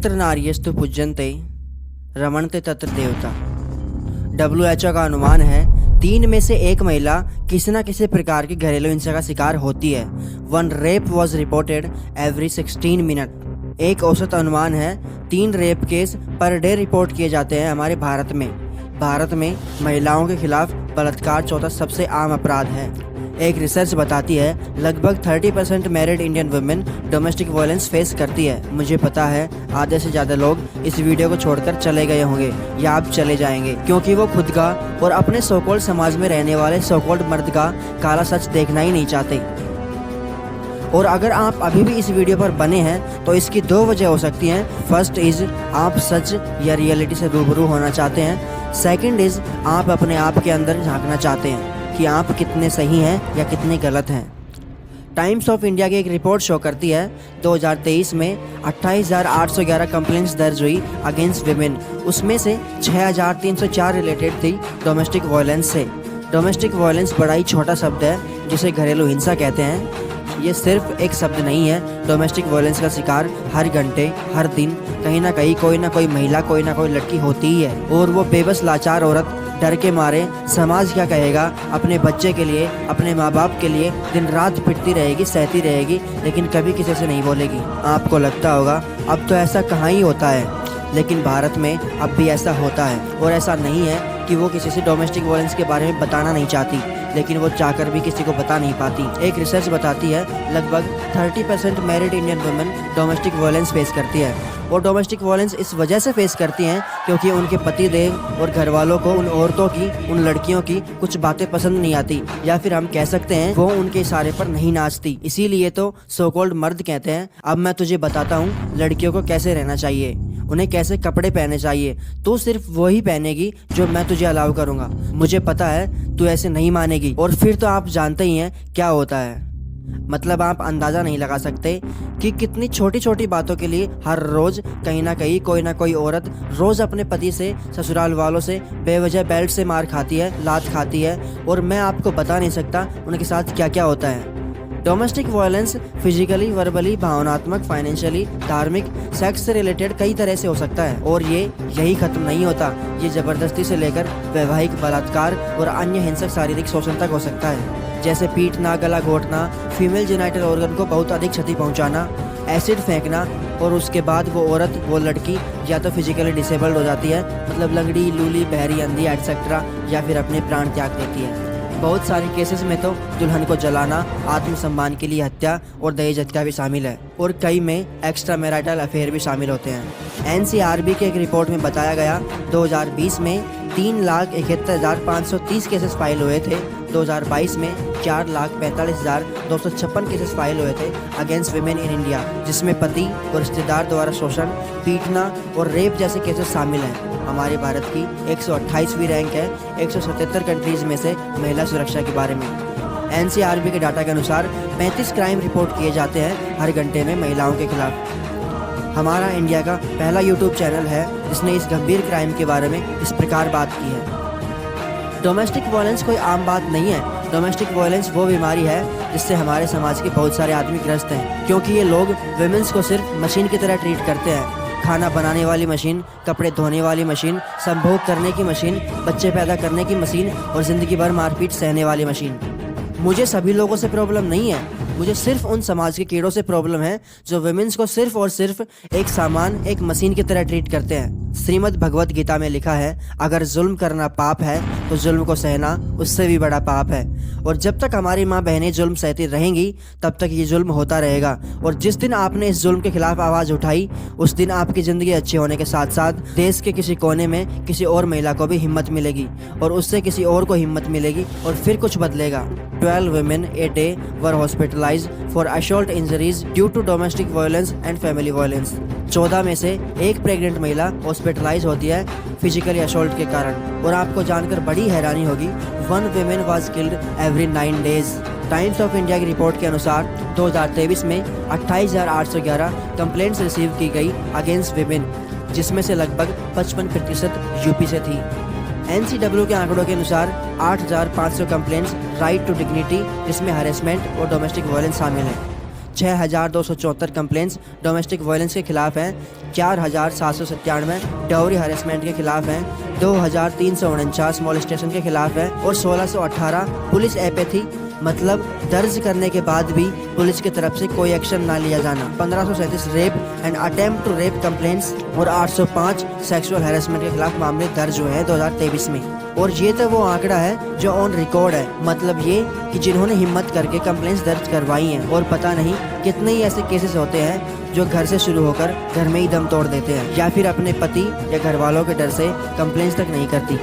यत्र नार्यस्तु पूज्यन्ते रमणते तत्र देवता। WHO का अनुमान है 3 में से 1 महिला किसी न किसी प्रकार की घरेलू हिंसा का शिकार होती है। 1 rape was reported every 16 minute. एक औसत अनुमान है 3 rape case per day report किए जाते हैं हमारे भारत में। भारत में महिलाओं के खिलाफ बलात्कार चौथा सबसे आम अपराध है। एक रिसर्च बताती है लगभग 30% married Indian women domestic violence face करती है। मुझे पता है आधे से ज़्यादा लोग इस वीडियो को छोड़कर चले गए होंगे या अब चले जाएंगे, क्योंकि वो खुद का और अपने सोकोल्ड समाज में रहने वाले सोकोल्ड मर्द का काला सच देखना ही नहीं चाहते। और अगर आप अभी भी इस वीडियो पर बने हैं तो इसकी 2 वजह हो सकती हैं। फर्स्ट इज़ आप सच या रियलिटी से रूबरू होना चाहते हैं। सेकंड इज़ आप अपने आप के अंदर झांकना चाहते हैं कि आप कितने सही हैं या कितने गलत हैं। टाइम्स ऑफ इंडिया की एक रिपोर्ट शो करती है 2023 में 28,811 कंप्लेंट्स दर्ज हुई अगेंस्ट विमेन। उसमें से 6,304 रिलेटेड थी डोमेस्टिक वायलेंस से। डोमेस्टिक वायलेंस बड़ा ही छोटा शब्द है जिसे घरेलू हिंसा कहते हैं। ये सिर्फ एक शब्द नहीं है। डोमेस्टिक वायलेंस का शिकार हर घंटे हर दिन कहीं ना कहीं कोई ना कोई महिला कोई ना कोई लड़की होती ही है। और वो बेबस लाचार औरत डर के मारे समाज क्या कहेगा, अपने बच्चे के लिए अपने माँ बाप के लिए दिन रात पिटती रहेगी, सहती रहेगी, लेकिन कभी किसी से नहीं बोलेगी। आपको लगता होगा अब तो ऐसा कहाँ ही होता है, लेकिन भारत में अब भी ऐसा होता है। और ऐसा नहीं है कि वो किसी से डोमेस्टिक वायलेंस के बारे में बताना नहीं चाहती, लेकिन वो चाहकर भी किसी को बता नहीं पाती। एक रिसर्च बताती है लगभग 30% married Indian women domestic violence face करती है। और डोमेस्टिक वायलेंस इस वजह से फेस करती हैं क्योंकि उनके पति देव और घर वालों को उन औरतों की, उन लड़कियों की कुछ बातें पसंद नहीं आती, या फिर हम कह सकते हैं वो उनके इशारे पर नहीं नाचती। इसीलिए तो सो कॉल्ड मर्द कहते हैं अब मैं तुझे बताता हूँ लड़कियों को कैसे रहना चाहिए, उन्हें कैसे कपड़े पहनने चाहिए। तो सिर्फ वही पहनेगी जो मैं तुझे अलाउ करूँगा। मुझे पता है तू ऐसे नहीं मानेगी। और फिर तो आप जानते ही हैं क्या होता है। मतलब आप अंदाज़ा नहीं लगा सकते कि कितनी छोटी छोटी बातों के लिए हर रोज़ कहीं ना कहीं कोई ना कोई औरत रोज़ अपने पति से, ससुराल वालों से बेवजह बेल्ट से मार खाती है, लात खाती है। और मैं आपको बता नहीं सकता उनके साथ क्या क्या होता है। डोमेस्टिक वायलेंस फिजिकली, वर्बली, भावनात्मक, फाइनेंशियली, धार्मिक, सेक्स से रिलेटेड कई तरह से हो सकता है। और ये यही खत्म नहीं होता, ये ज़बरदस्ती से लेकर वैवाहिक बलात्कार और अन्य हिंसक शारीरिक शोषण तक हो सकता है, जैसे पीटना, गला घोंटना, फीमेल जेनिटल ऑर्गन को बहुत अधिक क्षति पहुंचाना, एसिड फेंकना। और उसके बाद वो औरत, वो लड़की या तो फिजिकली डिसेबल्ड हो जाती है, मतलब लंगड़ी, लूली, बहरी, अंधी एटसेट्रा, या फिर अपने प्राण त्याग देती है। बहुत सारे केसेस में तो दुल्हन को जलाना, आत्मसम्मान के लिए हत्या और दहेज हत्या भी शामिल है। और कई में एक्स्ट्रा मैरिटल अफेयर भी शामिल होते हैं। NCRB की एक रिपोर्ट में बताया गया 2020 में 3,71,530 केसेस फाइल हुए थे। 2022 में 4,45,256 केसेस फाइल हुए थे अगेंस्ट विमेन इन इंडिया, जिसमें पति और रिश्तेदार द्वारा शोषण, पीटना और रेप जैसे केसेस शामिल हैं। हमारे भारत की 128वीं रैंक है 177 कंट्रीज में से महिला सुरक्षा के बारे में। NCRB के डाटा के अनुसार 35 क्राइम रिपोर्ट किए जाते हैं हर घंटे में महिलाओं के खिलाफ। हमारा इंडिया का पहला यूट्यूब चैनल है जिसने इस गंभीर क्राइम के बारे में इस प्रकार बात की है। डोमेस्टिक वायलेंस कोई आम बात नहीं है। डोमेस्टिक वायलेंस वो बीमारी है जिससे हमारे समाज के बहुत सारे आदमी ग्रस्त हैं, क्योंकि ये लोग वुमेन्स को सिर्फ मशीन की तरह ट्रीट करते हैं। खाना बनाने वाली मशीन, कपड़े धोने वाली मशीन, संभोग करने की मशीन, बच्चे पैदा करने की मशीन और ज़िंदगी भर मारपीट सहने वाली मशीन। मुझे सभी लोगों से प्रॉब्लम नहीं है, मुझे सिर्फ उन समाज के कीड़ों से प्रॉब्लम है जो वुमेन्स को सिर्फ और सिर्फ एक सामान, एक मशीन की तरह ट्रीट करते हैं। श्रीमद् भगवत गीता में लिखा है अगर जुल्म करना पाप है तो जुल्म को सहना उससे भी बड़ा पाप है। और जब तक हमारी माँ बहनें जुल्म सहती रहेंगी तब तक ये जुल्म होता रहेगा। और जिस दिन आपने इस जुल्म के खिलाफ आवाज़ उठाई उस दिन आपकी ज़िंदगी अच्छी होने के साथ साथ देश के किसी कोने में किसी और महिला को भी हिम्मत मिलेगी और उससे किसी और को हिम्मत मिलेगी और फिर कुछ बदलेगा। 12 women a day were hospitalized for assault injuries due to domestic violence and family violence। 14 में से एक प्रेग्नेंट महिला हॉस्पिटलाइज होती है फिजिकली असॉल्ट के कारण। और आपको जानकर बड़ी हैरानी होगी 1 woman was killed every 9 days। Times of India की रिपोर्ट के अनुसार 2023 में 28,811 कंप्लेंट्स रिसीव की गई अगेंस्ट विमेन, जिसमें से लगभग 55% यूपी से थी। NCW के आंकड़ों के अनुसार 8,500 कंप्लेंट्स राइट टू डिग्निटी, जिसमें हरेसमेंट और डोमेस्टिक वायलेंस शामिल है। 6,274 कंप्लेंट्स डोमेस्टिक वायलेंस के खिलाफ हैं, 4,797 डाउरी हरेसमेंट के खिलाफ हैं, 2,349 मोलेस्टेशन के खिलाफ है और 1,618 पुलिस एपैथी मतलब दर्ज करने के बाद भी पुलिस की तरफ से कोई एक्शन ना लिया जाना, 1537 rape and attempt to rape complaints और 805 सेक्सुअल हैरेसमेंट के खिलाफ मामले दर्ज हुए हैं 2023 में। और ये तो वो आंकड़ा है जो ऑन रिकॉर्ड है, मतलब ये कि जिन्होंने हिम्मत करके कंप्लेंट्स दर्ज करवाई हैं। और पता नहीं कितने ही ऐसे केसेस होते हैं जो घर से शुरू होकर घर में ही दम तोड़ देते हैं या फिर अपने पति या घर वालों के डर से कंप्लेंट्स तक नहीं करती।